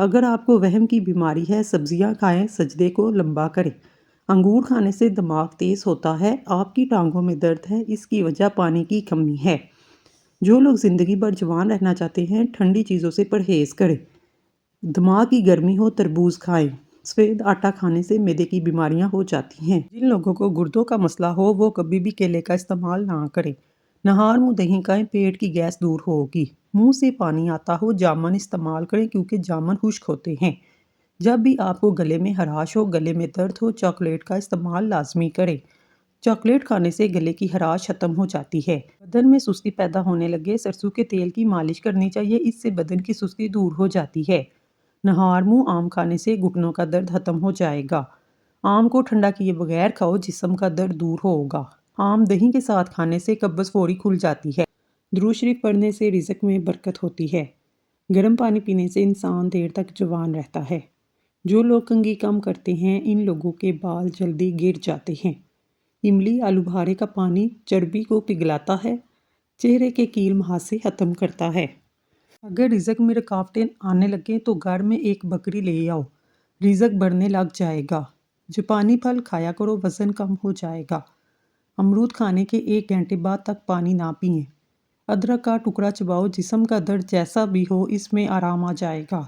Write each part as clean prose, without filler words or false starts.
اگر آپ کو وہم کی بیماری ہے، سبزیاں کھائیں، سجدے کو لمبا کریں۔ انگور کھانے سے دماغ تیز ہوتا ہے۔ آپ کی ٹانگوں میں درد ہے، اس کی وجہ پانی کی کمی ہے۔ جو لوگ زندگی بھر جوان رہنا چاہتے ہیں، ٹھنڈی چیزوں سے پرہیز کریں۔ دماغ کی گرمی ہو، تربوز کھائیں۔ سفید آٹا کھانے سے معدے کی بیماریاں ہو جاتی ہیں۔ جن لوگوں کو گردوں کا مسئلہ ہو وہ کبھی بھی کیلے کا استعمال نہ کریں۔ نہار منہ دہی کھائیں، پیٹ کی گیس دور ہوگی۔ منہ سے پانی آتا ہو، جامن استعمال کریں کیونکہ جامن خشک ہوتے ہیں۔ جب بھی آپ کو گلے میں خراش ہو، گلے میں درد ہو، چاکلیٹ کا استعمال لازمی کریں۔ چاکلیٹ کھانے سے گلے کی خراش ختم ہو جاتی ہے۔ بدن میں سستی پیدا ہونے لگے، سرسوں کے تیل کی مالش کرنی چاہیے، اس سے بدن کی سستی دور ہو جاتی ہے۔ نہار منہ آم کھانے سے گھٹنوں کا درد ختم ہو جائے گا۔ آم کو ٹھنڈا کیے بغیر کھاؤ، جسم کا درد دور ہوگا۔ آم دہی کے ساتھ کھانے سے قبض فوری کھل جاتی ہے۔ درود شریف پڑھنے سے رزق میں برکت ہوتی ہے۔ گرم پانی پینے سے انسان دیر تک جوان رہتا ہے۔ جو لوگ کنگھی کم کرتے ہیں، ان لوگوں کے بال جلدی گر جاتے ہیں۔ املی آلو بخارے کا پانی چربی کو پگھلاتا ہے، چہرے کے کیل مہاسے ختم کرتا ہے۔ اگر رزق میں رکاوٹیں آنے لگیں تو گھر میں ایک بکری لے آؤ، رزق بڑھنے لگ جائے گا۔ جاپانی پھل کھایا کرو، وزن کم ہو جائے گا۔ امرود کھانے کے 1 گھنٹے بعد تک پانی نہ پئیں۔ ادرک کا ٹکڑا چباؤ، جسم کا درد جیسا بھی ہو اس میں آرام آ جائے گا۔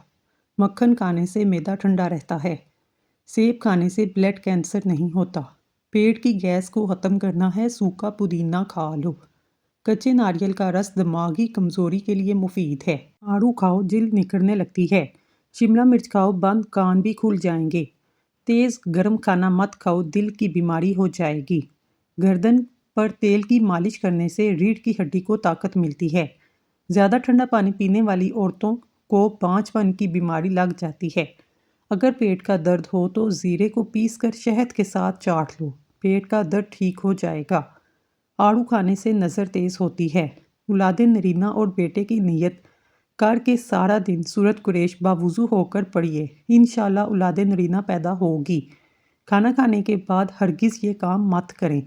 مکھن کھانے سے معدہ ٹھنڈا رہتا ہے۔ سیب کھانے سے بلڈ کینسر نہیں ہوتا۔ پیٹ کی گیس کو ختم کرنا ہے، سوکھا پودینہ کھا لو۔ کچے ناریل کا رس دماغی کمزوری کے لیے مفید ہے۔ آڑو کھاؤ، جلد نکھرنے لگتی ہے۔ شملہ مرچ کھاؤ، بند کان بھی کھل جائیں گے۔ تیز گرم کھانا مت کھاؤ، دل کی بیماری ہو جائے گی۔ گردن پر تیل کی مالش کرنے سے ریڑھ کی ہڈی کو طاقت ملتی ہے۔ زیادہ ٹھنڈا پانی پینے والی عورتوں کو بانجھ پن کی بیماری لگ جاتی ہے۔ اگر پیٹ کا درد ہو تو زیرے کو پیس کر شہد کے ساتھ چاٹ لو، پیٹ کا درد ٹھیک ہو جائے گا۔ آڑو کھانے سے نظر تیز ہوتی ہے۔ اولاد نرینہ اور بیٹے کی نیت کر کے سارا دن سورۃ قریش باوضو ہو کر پڑھیے، انشاءاللہ اولاد نرینہ پیدا ہوگی۔ کھانا کھانے کے بعد ہرگز یہ کام مت کریں۔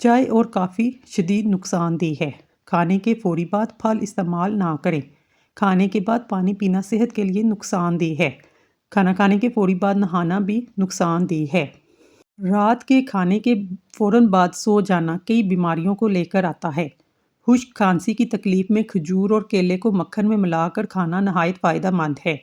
چائے اور کافی شدید نقصان دہ ہے۔ کھانے کے فوری بعد پھل استعمال نہ کریں۔ کھانے کے بعد پانی پینا صحت کے لیے نقصان دہ ہے۔ کھانا کھانے کے فوری بعد نہانا بھی نقصان دہ ہے۔ رات کے کھانے کے فوراً بعد سو جانا کئی بیماریوں کو لے کر آتا ہے۔ خشک کھانسی کی تکلیف میں کھجور اور کیلے کو مکھن میں ملا کر کھانا نہایت فائدہ مند ہے۔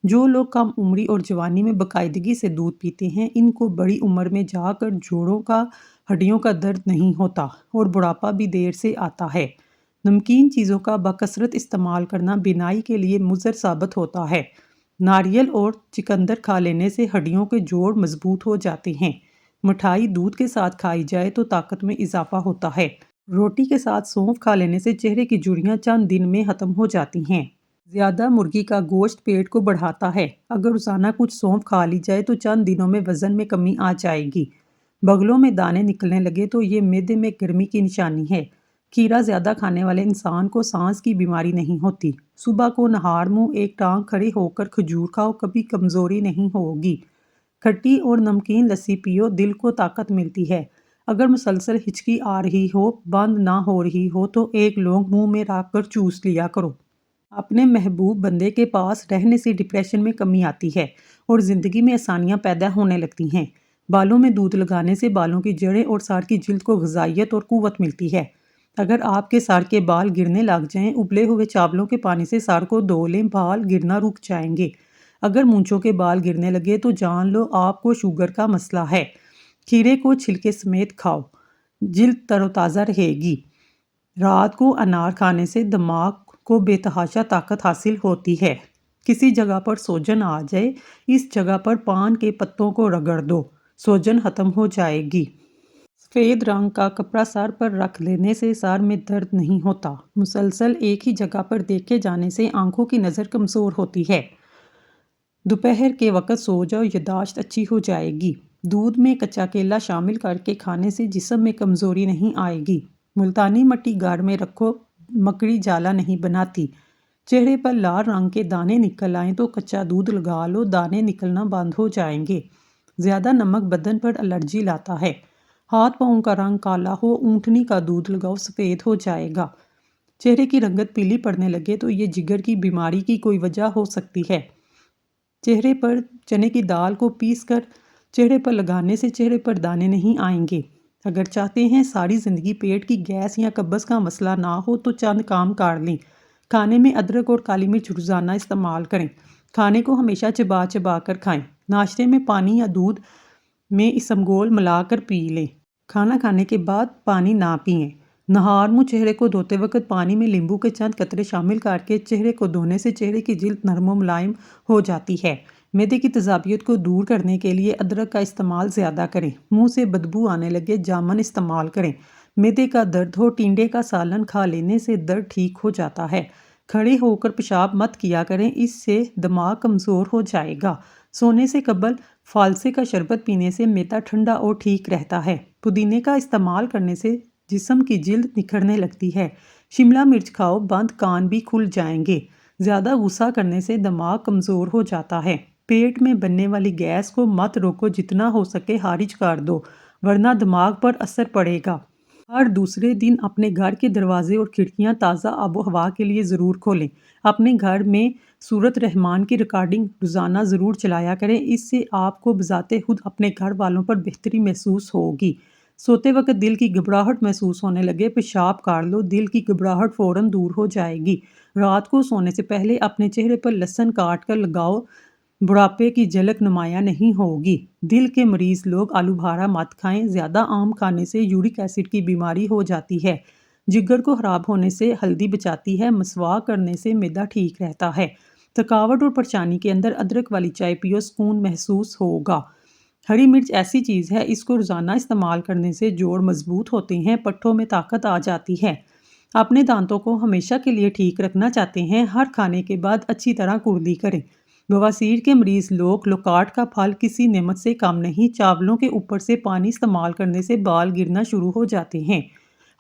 جو لوگ کم عمری اور جوانی میں باقاعدگی سے دودھ پیتے ہیں، ان کو بڑی عمر میں جا کر جوڑوں کا، ہڈیوں کا درد نہیں ہوتا اور بڑھاپا بھی دیر سے آتا ہے۔ نمکین چیزوں کا بکثرت استعمال کرنا بینائی کے لیے مضر ثابت ہوتا ہے۔ ناریل اور چقندر کھا لینے سے ہڈیوں کے جوڑ مضبوط ہو جاتے ہیں۔ مٹھائی دودھ کے ساتھ کھائی جائے تو طاقت میں اضافہ ہوتا ہے۔ روٹی کے ساتھ سونف کھا لینے سے چہرے کی جھریاں چند دن میں ختم ہو جاتی ہیں۔ زیادہ مرغی کا گوشت پیٹ کو بڑھاتا ہے۔ اگر روزانہ کچھ سونف کھا لی جائے تو چند دنوں میں وزن میں کمی آ جائے گی۔ بغلوں میں دانے نکلنے لگے تو یہ معدے میں گرمی کی نشانی ہے۔ کھیرا زیادہ کھانے والے انسان کو سانس کی بیماری نہیں ہوتی۔ صبح کو نہار منہ ایک ٹانگ کھڑے ہو کر کھجور کھاؤ، کبھی کمزوری نہیں ہوگی۔ کھٹی اور نمکین لسی پیو، دل کو طاقت ملتی ہے۔ اگر مسلسل ہچکی آ رہی ہو، بند نہ ہو رہی ہو تو ایک لونگ منہ میں رکھ کر چوس لیا کرو۔ اپنے محبوب بندے کے پاس رہنے سے ڈپریشن میں کمی آتی ہے اور زندگی میں آسانیاں پیدا ہونے لگتی ہیں۔ بالوں میں دودھ لگانے سے بالوں کی جڑیں اور سر کی جلد کو غذائیت اور قوت ملتی ہے۔ اگر آپ کے سر کے بال گرنے لگ جائیں، ابلے ہوئے چاولوں کے پانی سے سر کو دھو لیں، بال گرنا رک جائیں گے۔ اگر مونچھوں کے بال گرنے لگے تو جان لو آپ کو شوگر کا مسئلہ ہے۔ کھیرے کو چھلکے سمیت کھاؤ، جلد تر و تازہ رہے گی۔ رات کو انار کھانے سے دماغ کو بے تحاشا طاقت حاصل ہوتی ہے۔ کسی جگہ پر سوجن آ جائے، اس جگہ پر پان کے پتوں کو رگڑ دو، سوجن ختم ہو جائے گی۔ سفید رنگ کا کپڑا سر پر رکھ لینے سے سر میں درد نہیں ہوتا۔ مسلسل ایک ہی جگہ پر دیکھے جانے سے آنکھوں کی نظر کمزور ہوتی ہے۔ دوپہر کے وقت سو جاؤ، یادداشت اچھی ہو جائے گی۔ دودھ میں کچا کیلا شامل کر کے کھانے سے جسم میں کمزوری نہیں آئے گی۔ ملتانی مٹی گھر میں رکھو، مکڑی جالا نہیں بناتی۔ چہرے پر لال رنگ کے دانے نکل آئیں تو کچا دودھ لگا لو، دانے نکلنا بند ہو جائیں گے۔ زیادہ نمک بدن پر الرجی لاتا ہے۔ ہاتھ پاؤں کا رنگ کالا ہو، اونٹنی کا دودھ لگاؤ، سفید ہو جائے گا۔ چہرے کی رنگت پیلی پڑنے لگے تو یہ جگر کی بیماری کی کوئی وجہ ہو سکتی ہے۔ چہرے پر چنے کی دال کو پیس کر چہرے پر لگانے سے چہرے پر دانے نہیں آئیں گے۔ اگر چاہتے ہیں ساری زندگی پیٹ کی گیس یا قبض کا مسئلہ نہ ہو تو چند کام کر لیں۔ کھانے میں ادرک اور کالی مرچ روزانہ استعمال کریں۔ کھانے کو ہمیشہ چبا چبا کر کھائیں۔ ناشتے میں پانی یا دودھ میں اسمگول ملا کر پی لیں۔ کھانا کھانے کے بعد پانی نہ پئیں۔ نہار منہ چہرے کو دھوتے وقت پانی میں لیمبو کے چند قطرے شامل کر کے چہرے کو دھونے سے چہرے کی جلد نرم و ملائم ہو جاتی ہے۔ معدے کی تیزابیت کو دور کرنے کے لیے ادرک کا استعمال زیادہ کریں۔ منہ سے بدبو آنے لگے جامن استعمال کریں۔ معدے کا درد ہو ٹینڈے کا سالن کھا لینے سے درد ٹھیک ہو جاتا ہے۔ کھڑے ہو کر پیشاب مت کیا کریں، اس سے دماغ کمزور ہو جائے گا۔ سونے سے قبل فالسے کا شربت پینے سے معدہ ٹھنڈا اور ٹھیک رہتا ہے۔ پودینے کا استعمال کرنے سے جسم کی جلد نکھرنے لگتی ہے۔ شملہ مرچ کھاؤ، بند کان بھی کھل جائیں گے۔ زیادہ غصہ کرنے سے دماغ کمزور ہو جاتا ہے۔ پیٹ میں بننے والی گیس کو مت روکو، جتنا ہو سکے خارج کر دو، ورنہ دماغ پر اثر پڑے گا۔ ہر دوسرے دن اپنے گھر کے دروازے اور کھڑکیاں تازہ آب و ہوا کے لیے ضرور کھولیں۔ اپنے گھر میں سورت رحمان کی ریکارڈنگ روزانہ ضرور چلایا کریں، اس سے آپ کو بذات خود اپنے گھر والوں پر بہتری محسوس ہوگی۔ سوتے وقت دل کی گھبراہٹ محسوس ہونے لگے، پیشاب کر لو، دل کی گھبراہٹ فوراً دور ہو جائے گی۔ رات کو سونے سے پہلے اپنے چہرے پر لہسن کاٹ کر لگاؤ، بڑھاپے کی جھلک نمایاں نہیں ہوگی۔ دل کے مریض لوگ آلو بھارا مت کھائیں، زیادہ آم کھانے سے یورک ایسڈ کی بیماری ہو جاتی ہے۔ جگر کو خراب ہونے سے ہلدی بچاتی ہے، مسواک کرنے سے معدہ ٹھیک رہتا ہے۔ تھکاوٹ اور پریشانی کے اندر ادرک والی چائے پیو، سکون محسوس ہوگا۔ ہری مرچ ایسی چیز ہے، اس کو روزانہ استعمال کرنے سے جوڑ مضبوط ہوتے ہیں، پٹھوں میں طاقت آ جاتی ہے۔ اپنے دانتوں کو ہمیشہ کے لیے ٹھیک رکھنا چاہتے ہیں، ہر کھانے کے بعد اچھی طرح کلی کریں۔ بواسیر کے مریض لوگ لوکاٹ کا پھل کسی نعمت سے کم نہیں، چاولوں کے اوپر سے پانی استعمال کرنے سے بال گرنا شروع ہو جاتے ہیں۔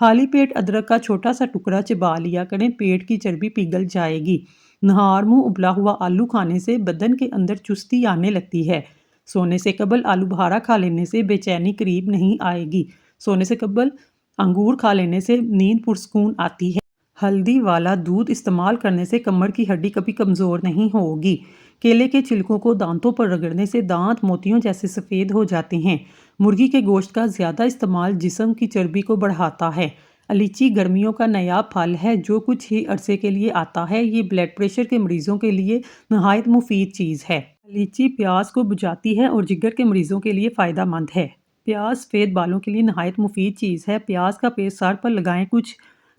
خالی پیٹ ادرک کا چھوٹا سا ٹکڑا چبا لیا کریں، پیٹ کی چربی پگھل جائے گی۔ نہار منہ ابلا ہوا آلو کھانے سے بدن کے اندر چستی آنے لگتی ہے۔ سونے سے قبل آلو بھارا کھا لینے سے بے چینی قریب نہیں آئے گی۔ سونے سے قبل انگور کھا لینے سے نیند پرسکون آتی ہے۔ ہلدی والا دودھ استعمال کرنے سے کمر کی ہڈی کبھی کمزور نہیں ہوگی۔ کیلے کے چھلکوں کو دانتوں پر رگڑنے سے دانت موتیوں جیسے سفید ہو جاتے ہیں۔ مرغی کے گوشت کا زیادہ استعمال جسم کی چربی کو بڑھاتا ہے۔ الائچی گرمیوں کا نایاب پھل ہے جو کچھ ہی عرصے کے لیے آتا ہے، یہ بلڈ پریشر کے مریضوں کے لیے نہایت مفید چیز ہے۔ الائچی پیاس کو بجھاتی ہے اور جگر کے مریضوں کے لیے فائدہ مند ہے۔ پیاز سفید بالوں کے لیے نہایت مفید چیز ہے۔ پیاز کا پیسٹ سر پر لگائیں، کچھ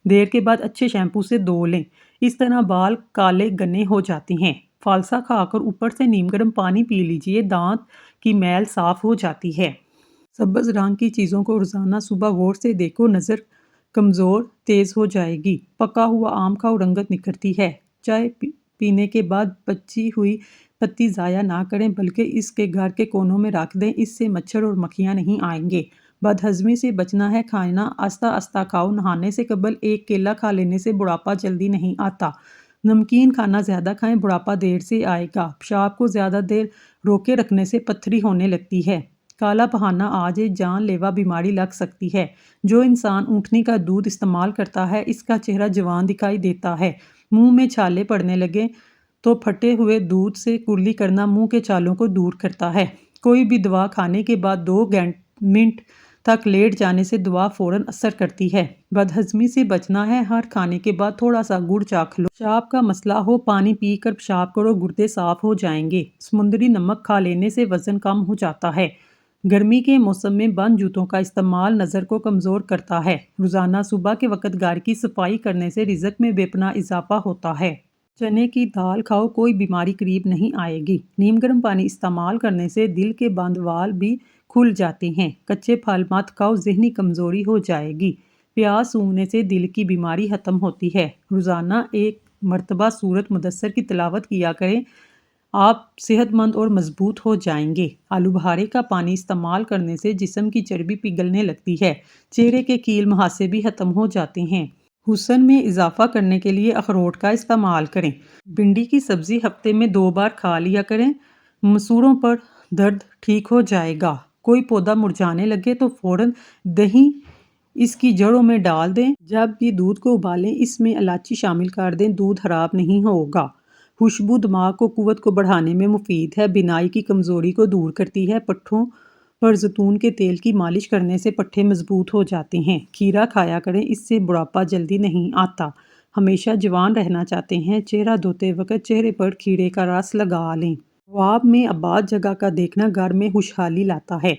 دیر کے بعد اچھے شیمپو سے دھو لیں، اس طرح بال کالے گنے ہو جاتے ہیں۔ فالسا کھا کر اوپر سے نیم گرم پانی پی لیجئے، دانت کی میل صاف ہو جاتی ہے۔ سبز رنگ کی چیزوں کو روزانہ صبح غور سے دیکھو، نظر کمزور تیز ہو جائے گی۔ پکا ہوا آم کھاؤ، رنگت نکھرتی ہے۔ چائے پینے کے بعد بچی ہوئی پتی ضائع نہ کریں بلکہ اس کے گھر کے کونوں میں رکھ دیں، اس سے مچھر اور مکھیاں نہیں آئیں گے۔ بد ہضمی سے بچنا ہے، کھانا آہستہ آہستہ کھاؤ، نہانے سے قبل ایک کیلا کھا لینے سے بڑھاپا جلدی نہیں آتا۔ نمکین کھانا زیادہ کھائیں، بڑھاپا دیر سے آئے گا۔ پیشاب کو زیادہ دیر روکے رکھنے سے پتھری ہونے لگتی ہے۔ کالا بہانہ آج ایک جان لیوا بیماری لگ سکتی ہے۔ جو انسان اونٹنی کا دودھ استعمال کرتا ہے، اس کا چہرہ جوان دکھائی دیتا ہے۔ منہ میں چھالے پڑنے لگے تو پھٹے ہوئے دودھ سے کرلی کرنا منہ کے چھالوں کو دور کرتا ہے۔ کوئی بھی دوا کھانے کے بعد 2 منٹ تک لیٹ جانے سے دوا فوراً اثر کرتی ہے۔ بد ہضمی سے بچنا ہے، ہر کھانے کے بعد تھوڑا سا گڑ چکھ لو۔ پیشاب کا مسئلہ ہو، پانی پی کر پیشاب کرو، گردے صاف ہو جائیں گے۔ سمندری نمک کھا لینے سے وزن کم ہو جاتا ہے۔ گرمی کے موسم میں بند جوتوں کا استعمال نظر کو کمزور کرتا ہے۔ روزانہ صبح کے وقت گھر کی صفائی کرنے سے رزق میں بے پناہ اضافہ ہوتا ہے۔ چنے کی دال کھاؤ، کوئی بیماری قریب نہیں آئے گی۔ نیم گرم پانی استعمال کرنے سے دل کے بند وال بھی کھل جاتے ہیں۔ کچے پھل مت کھاؤ، ذہنی کمزوری ہو جائے گی۔ پیاز سونگھنے سے دل کی بیماری ختم ہوتی ہے۔ روزانہ 1 مرتبہ سورت مدثر کی تلاوت کیا کریں، آپ صحت مند اور مضبوط ہو جائیں گے۔ آلو بھارے کا پانی استعمال کرنے سے جسم کی چربی پگھلنے لگتی ہے، چہرے کے کیل مہاسے بھی ختم ہو جاتے ہیں۔ حسن میں اضافہ کرنے کے لیے اخروٹ کا استعمال کریں۔ بھنڈی کی سبزی ہفتے میں 2 بار کھا لیا کریں، مسوڑوں پر درد ٹھیک ہو جائے گا۔ کوئی پودا مرجھانے لگے تو فوراً دہی اس کی جڑوں میں ڈال دیں۔ جب بھی دودھ کو ابالیں، اس میں الائچی شامل کر دیں، دودھ خراب نہیں ہوگا۔ خوشبو دماغ کو قوت کو بڑھانے میں مفید ہے، بینائی کی کمزوری کو دور کرتی ہے۔ پٹھوں پر زیتون کے تیل کی مالش کرنے سے پٹھے مضبوط ہو جاتے ہیں۔ کھیرا کھایا کریں، اس سے بڑھاپا جلدی نہیں آتا۔ ہمیشہ جوان رہنا چاہتے ہیں، چہرہ دھوتے وقت چہرے پر کھیرے کا رس لگا لیں۔ خواب میں آباد جگہ کا دیکھنا گھر میں خوشحالی لاتا ہے۔